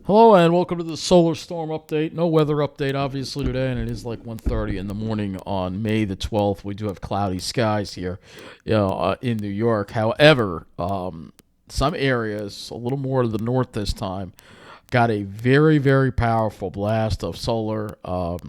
Hello and welcome to the solar storm update. No weather update obviously today, and it is like 1:30 in the morning on May the 12th. We do have cloudy skies here, in New York. However, some areas a little more to the north this time got a very very powerful blast of solar, uh, of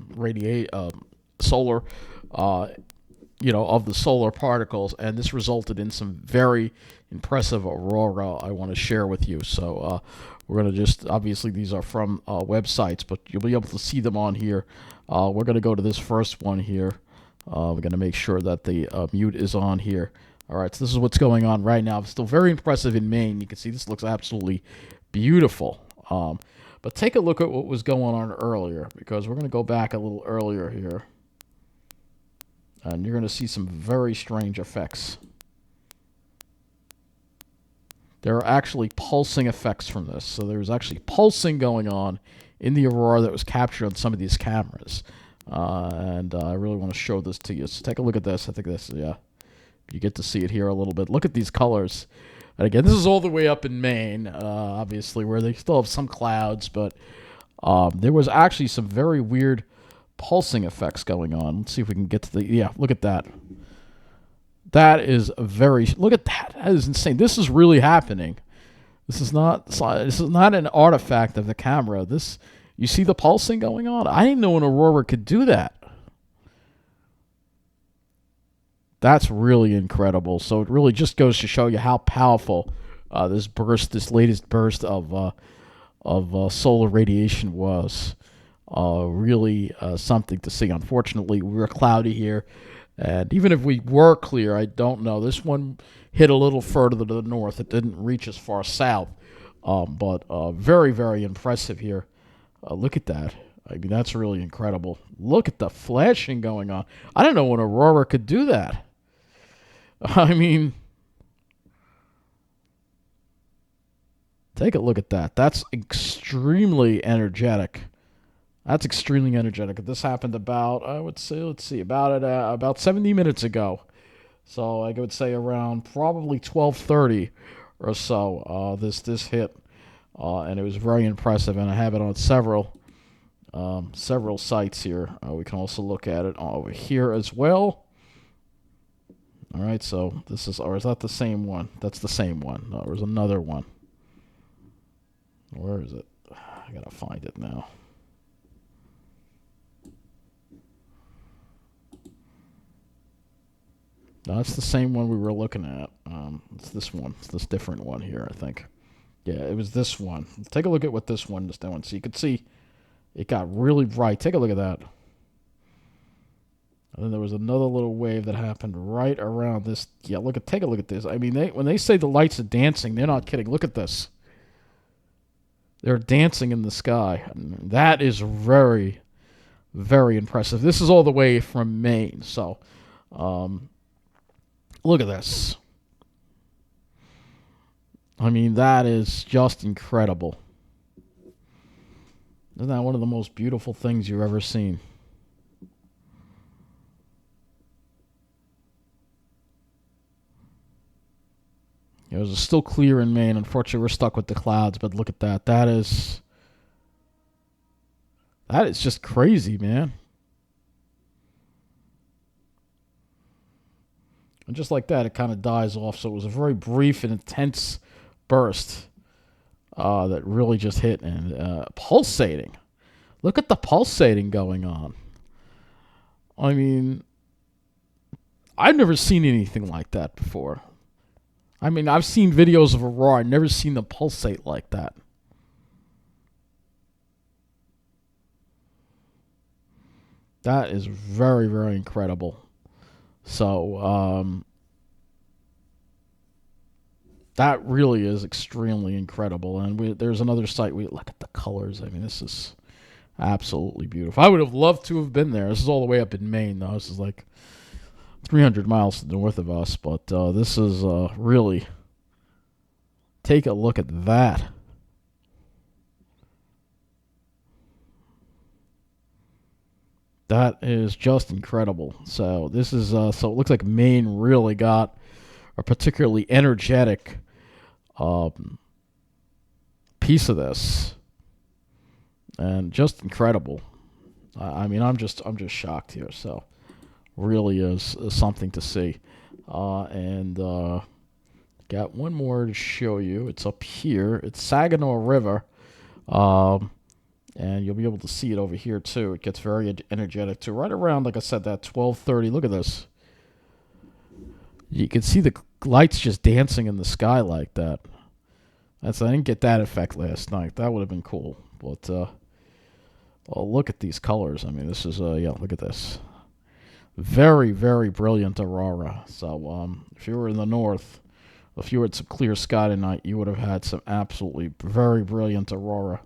the solar particles, and this resulted in some very impressive aurora I want to share with you. So we're going to just, obviously these are from websites, but you'll be able to see them on here. We're going to go to this first one here. We're going to make sure that the mute is on here. All right, so this is what's going on right now. It's still very impressive in Maine. You can see this looks absolutely beautiful. But take a look at what was going on earlier, because we're going to go back a little earlier here. And you're going to see some very strange effects. There are actually pulsing effects from this. So there's actually pulsing going on in the aurora that was captured on some of these cameras. And I really want to show this to you. So take a look at this. I think this, yeah, you get to see it here a little bit. Look at these colors. And again, this is all the way up in Maine, obviously, where they still have some clouds. But there was actually some very weird pulsing effects going on. Let's see if we can get to the, yeah, look at that. That is look at that. That is insane. This is really happening. This is not an artifact of the camera. You see the pulsing going on? I didn't know an aurora could do that. That's really incredible. So it really just goes to show you how powerful this latest burst of solar radiation was. Really something to see. Unfortunately, we're cloudy here, and even if we were clear, I don't know. This one hit a little further to the north. It didn't reach as far south, but very, very impressive here. Look at that. I mean, that's really incredible. Look at the flashing going on. I don't know when aurora could do that. I mean, take a look at that. That's extremely energetic. That's extremely energetic. This happened about, I would say, about 70 minutes ago. So I would say around probably 12:30 or so. This hit, and it was very impressive. And I have it on several sites here. We can also look at it over here as well. All right. So this is, or is that the same one? That's the same one. No, there's another one. Where is it? I gotta find it now. No, it's the same one we were looking at. It's this one. It's this different one here, I think. Yeah, it was this one. Take a look at what this one is doing. So you can see it got really bright. Take a look at that. And then there was another little wave that happened right around this. Yeah, take a look at this. I mean, when they say the lights are dancing, they're not kidding. Look at this. They're dancing in the sky. That is very, very impressive. This is all the way from Maine. So, look at this. I mean, that is just incredible. Isn't that one of the most beautiful things you've ever seen? It was still clear in Maine. Unfortunately, we're stuck with the clouds, but look at that. That is just crazy, man. And just like that, it kind of dies off. So it was a very brief and intense burst that really just hit, and pulsating. Look at the pulsating going on. I mean, I've never seen anything like that before. I mean, I've seen videos of aurora. I've never seen them pulsate like that. That is very, very incredible. So, that really is extremely incredible. And there's another site. We look at the colors. I mean, this is absolutely beautiful. I would have loved to have been there. This is all the way up in Maine, though. This is like 300 miles to the north of us. But this is really, take a look at that. That is just incredible. So this is so it looks like Maine really got a particularly energetic piece of this. and just incredible. I mean, I'm just shocked here. So really is something to see. And got one more to show you. It's up here. It's Saginaw River. Um, and you'll be able to see it over here too. It gets very energetic too. Right around, like I said, that 12:30. Look at this. You can see the lights just dancing in the sky like that. I didn't get that effect last night. That would have been cool. But well, look at these colors. I mean, this is yeah. Look at this. Very, very brilliant aurora. So if you were in the north, if you had some clear sky tonight, you would have had some absolutely very brilliant aurora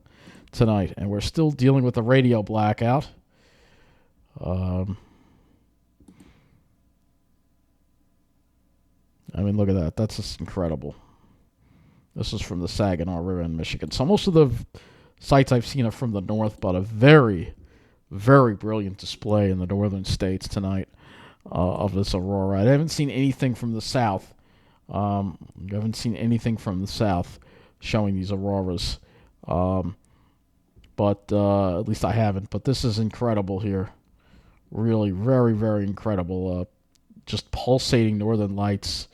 tonight. And we're still dealing with the radio blackout. I mean, look at that. That's just incredible. This is from the Saginaw River in Michigan. So most of the sites I've seen are from the north, but a very, very brilliant display in the northern states tonight of this aurora. I haven't seen anything from the south. I haven't seen anything from the south showing these auroras. But at least I haven't. But this is incredible here. Really, very, very incredible. Just pulsating northern lights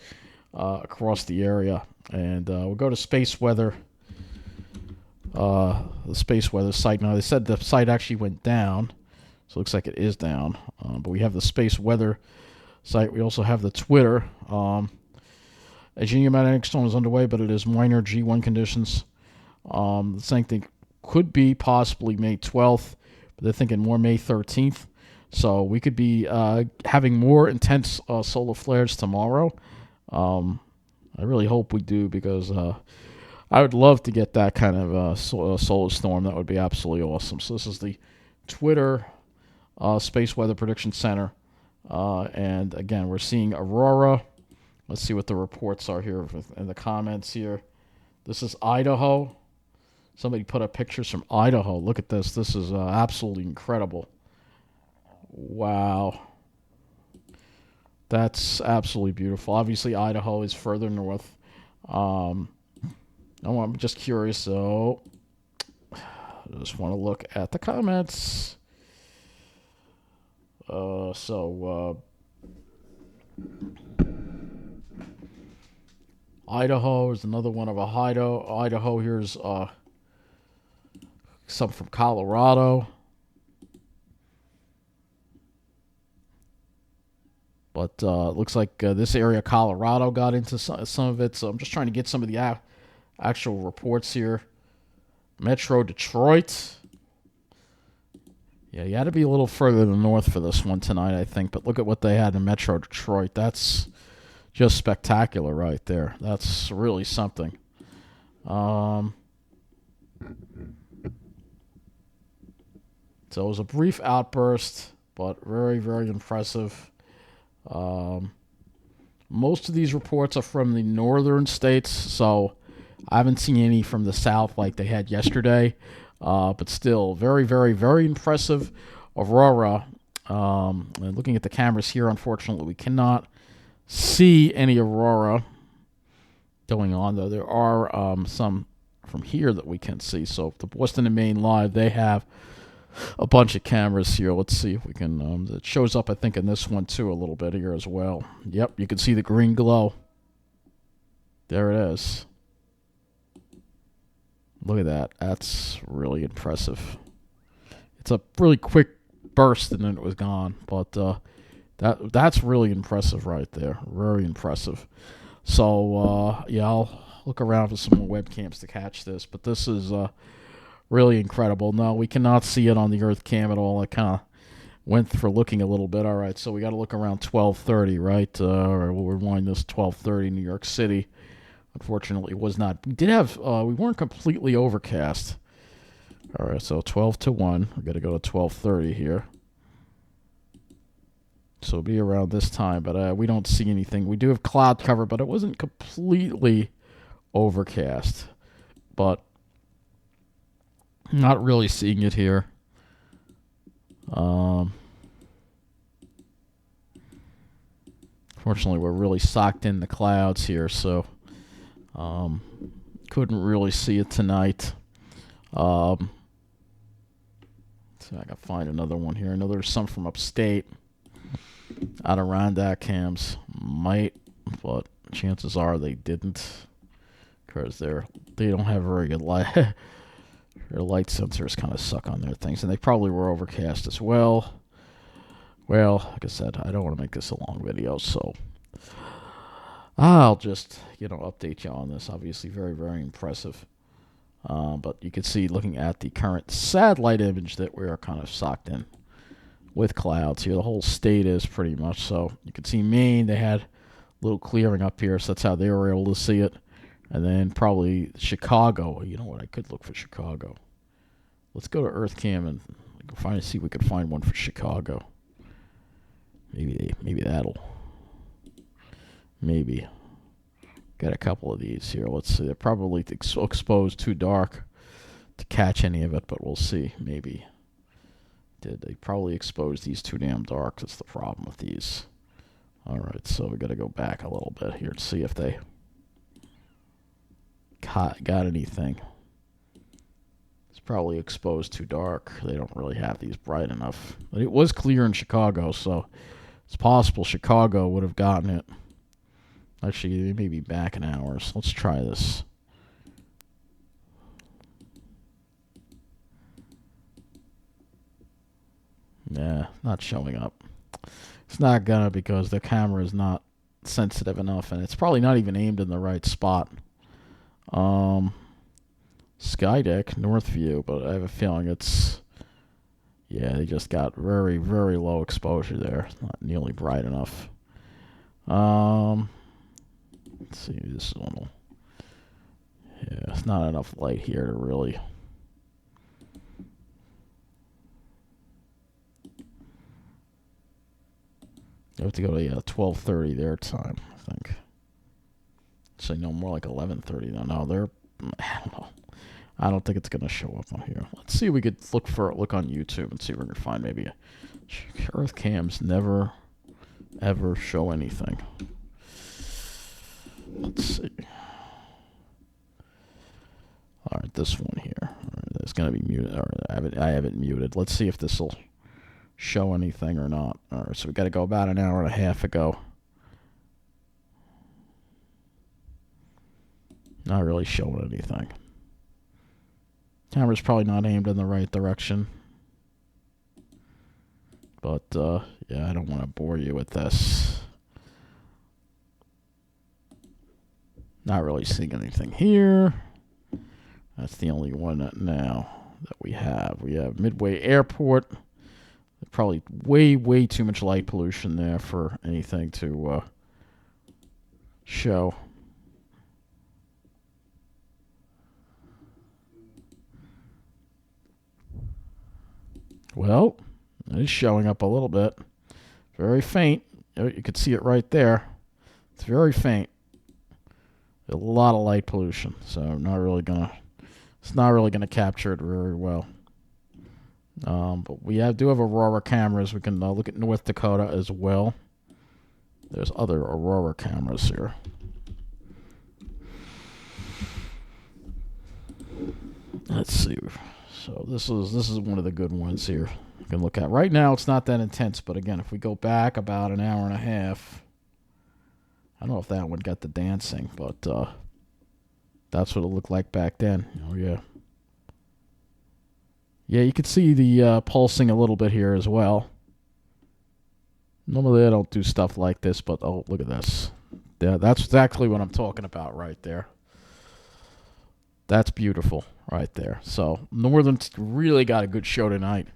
across the area. And we'll go to space weather. The space weather site. Now, they said the site actually went down. So it looks like it is down. But we have the space weather site. We also have the Twitter. A geomagnetic storm is underway, but it is minor G1 conditions. The same thing could be possibly May 12th, but they're thinking more May 13th. So we could be having more intense solar flares tomorrow. I really hope we do, because I would love to get that kind of solar storm. That would be absolutely awesome. So this is the Twitter Space Weather Prediction Center. And again, we're seeing aurora. Let's see what the reports are here in the comments here. This is Idaho. Somebody put up pictures from Idaho. Look at this. This is absolutely incredible. Wow. That's absolutely beautiful. Obviously, Idaho is further north. I'm just curious, so I just want to look at the comments. Idaho is another one of Idaho. Idaho, here's some from Colorado. But it looks like this area, Colorado, got into some of it. So I'm just trying to get some of the actual reports here. Metro Detroit. Yeah, you had to be a little further to the north for this one tonight, I think. But look at what they had in Metro Detroit. That's just spectacular right there. That's really something. So it was a brief outburst, but very, very impressive. Most of these reports are from the northern states, so I haven't seen any from the south like they had yesterday. But still, very, very, very impressive aurora. And looking at the cameras here, unfortunately, we cannot see any aurora going on, though there are some from here that we can see. So the Boston and Maine Live, they have a bunch of cameras here. Let's see if we can. It shows up, I think, in this one too a little bit here as well. Yep, you can see the green glow. There it is. Look at that. That's really impressive. It's a really quick burst and then it was gone. But that's really impressive right there. Very impressive. So, yeah, I'll look around for some more webcams to catch this. But this is really incredible. No, we cannot see it on the Earth cam at all. I kind of went for looking a little bit. All right, so we got to look around 12:30, right? Or we'll rewind this 12:30, New York City. Unfortunately, it was not. We did have. We weren't completely overcast. All right, so 12 to 1. We got to go to 12:30 here. So it'll be around this time, but we don't see anything. We do have cloud cover, but it wasn't completely overcast. But not really seeing it here. Fortunately, we're really socked in the clouds here, so couldn't really see it tonight. So I can find another one here. I know there's some from upstate. Adirondack cams might, but chances are they didn't, because they don't have very good light. Their light sensors kind of suck on their things, and they probably were overcast as well. Well, like I said, I don't want to make this a long video, so I'll just, update you on this. Obviously, very, very impressive. But you can see, looking at the current satellite image, that we are kind of socked in with clouds here. The whole state is pretty much. So you can see Maine, they had a little clearing up here, so that's how they were able to see it. And then probably Chicago. You know what? I could look for Chicago. Let's go to EarthCam and see if we could find one for Chicago. Maybe that'll. Maybe. Got a couple of these here. Let's see. They're probably exposed too dark to catch any of it, but we'll see. Maybe. They probably exposed these too damn dark. That's the problem with these. All right, so we got to go back a little bit here to see if they got anything. It's probably exposed too dark. They don't really have these bright enough. But it was clear in Chicago, so it's possible Chicago would have gotten it. Actually, they may be back in hours. Let's try this. Yeah, not showing up. It's not gonna, because the camera is not sensitive enough, and it's probably not even aimed in the right spot. Skydeck, North View, but I have a feeling it's, yeah, they just got very, very low exposure there. Not nearly bright enough. Let's see, this one. Yeah, it's not enough light here to really. You have to go to 12:30 their time, I think. So no, more like 11:30. No, they're. I don't know. I don't think it's gonna show up on here. Let's see if we could look on YouTube and see if we can find maybe Earth cams never ever show anything. Let's see. All right, this one here. All right, it's gonna be muted. Or I have it muted. Let's see if this will show anything or not. All right, so we got to go about an hour and a half ago. Not really showing anything. Camera's probably not aimed in the right direction. But, yeah, I don't want to bore you with this. Not really seeing anything here. That's the only one now that we have. We have Midway Airport. Probably way, way too much light pollution there for anything to show. Well, it is showing up a little bit. Very faint. You can see it right there. It's very faint. A lot of light pollution, so it's not really gonna capture it very well. But we do have Aurora cameras. We can look at North Dakota as well. There's other Aurora cameras here. Let's see. So this is one of the good ones here. You can look at. Right now it's not that intense, but again, if we go back about an hour and a half, I don't know if that one got the dancing, but that's what it looked like back then. Oh yeah. Yeah, you can see the pulsing a little bit here as well. Normally I don't do stuff like this, but oh, look at this. Yeah, that's exactly what I'm talking about right there. That's beautiful right there. So Northern really got a good show tonight.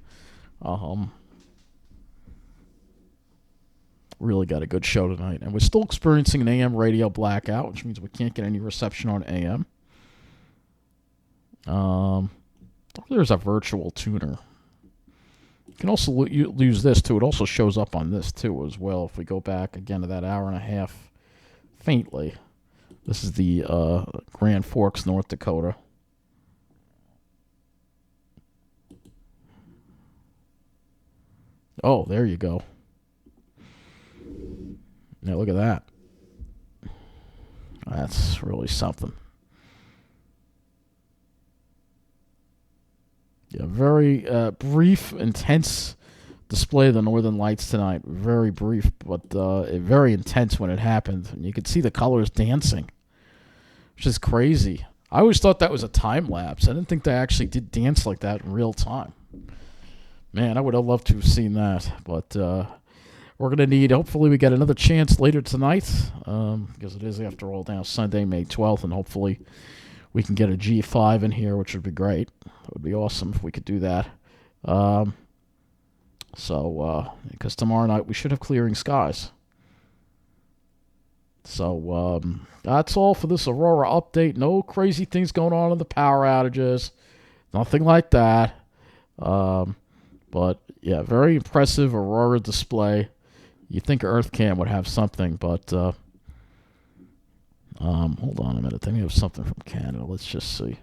Really got a good show tonight. And we're still experiencing an AM radio blackout, which means we can't get any reception on AM. There's a virtual tuner. You can also use this too. It also shows up on this too as well. If we go back again to that hour and a half faintly. This is the Grand Forks, North Dakota. Oh, there you go. Now look at that. That's really something. Yeah, very brief, intense display of the Northern Lights tonight. Very brief, but very intense when it happened. And you could see the colors dancing, which is crazy. I always thought that was a time lapse. I didn't think they actually did dance like that in real time. Man, I would have loved to have seen that. But we're going to need, hopefully we get another chance later tonight, because it is, after all, now Sunday, May 12th, and hopefully we can get a G5 in here, which would be great. It would be awesome if we could do that. Because tomorrow night we should have clearing skies. So that's all for this Aurora update. No crazy things going on in the power outages. Nothing like that. But, yeah, very impressive Aurora display. You'd think EarthCam would have something, but hold on a minute. They may have something from Canada. Let's just see.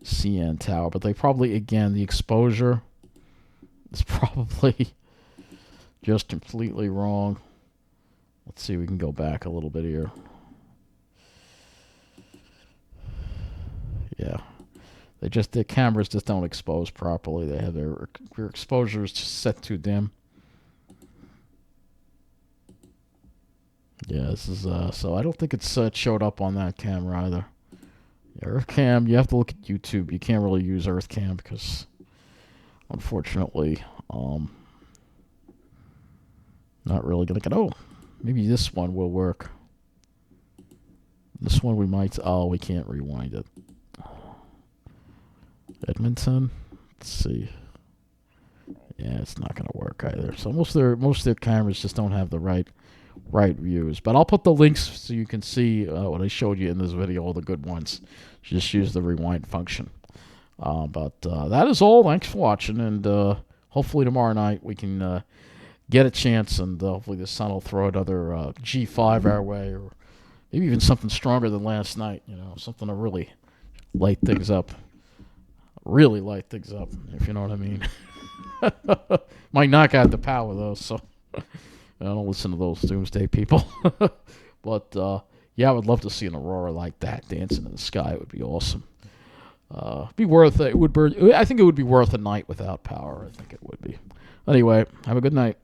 CN Tower. But they probably, again, the exposure is probably just completely wrong. Let's see. We can go back a little bit here. Yeah. Their cameras just don't expose properly. They have their exposure is just set too dim. Yeah, this is so I don't think it's showed up on that camera either. Yeah, EarthCam, you have to look at YouTube. You can't really use EarthCam because, unfortunately, not really gonna get. Oh, maybe this one will work. This one we might. Oh, we can't rewind it. Edmonton. Let's see. Yeah, it's not gonna work either. So most of their cameras just don't have the right views. But I'll put the links so you can see what I showed you in this video, all the good ones. Just use the rewind function. But that is all. Thanks for watching, and hopefully tomorrow night we can get a chance, and hopefully the sun will throw another G5 our way, or maybe even something stronger than last night. You know, something to really light things up. Really light things up, if you know what I mean. Might knock out the power though, so I don't listen to those doomsday people. But yeah, I would love to see an Aurora like that dancing in the sky. It would be awesome. Be worth it. I think it would be worth a night without power. I think it would be. Anyway, have a good night.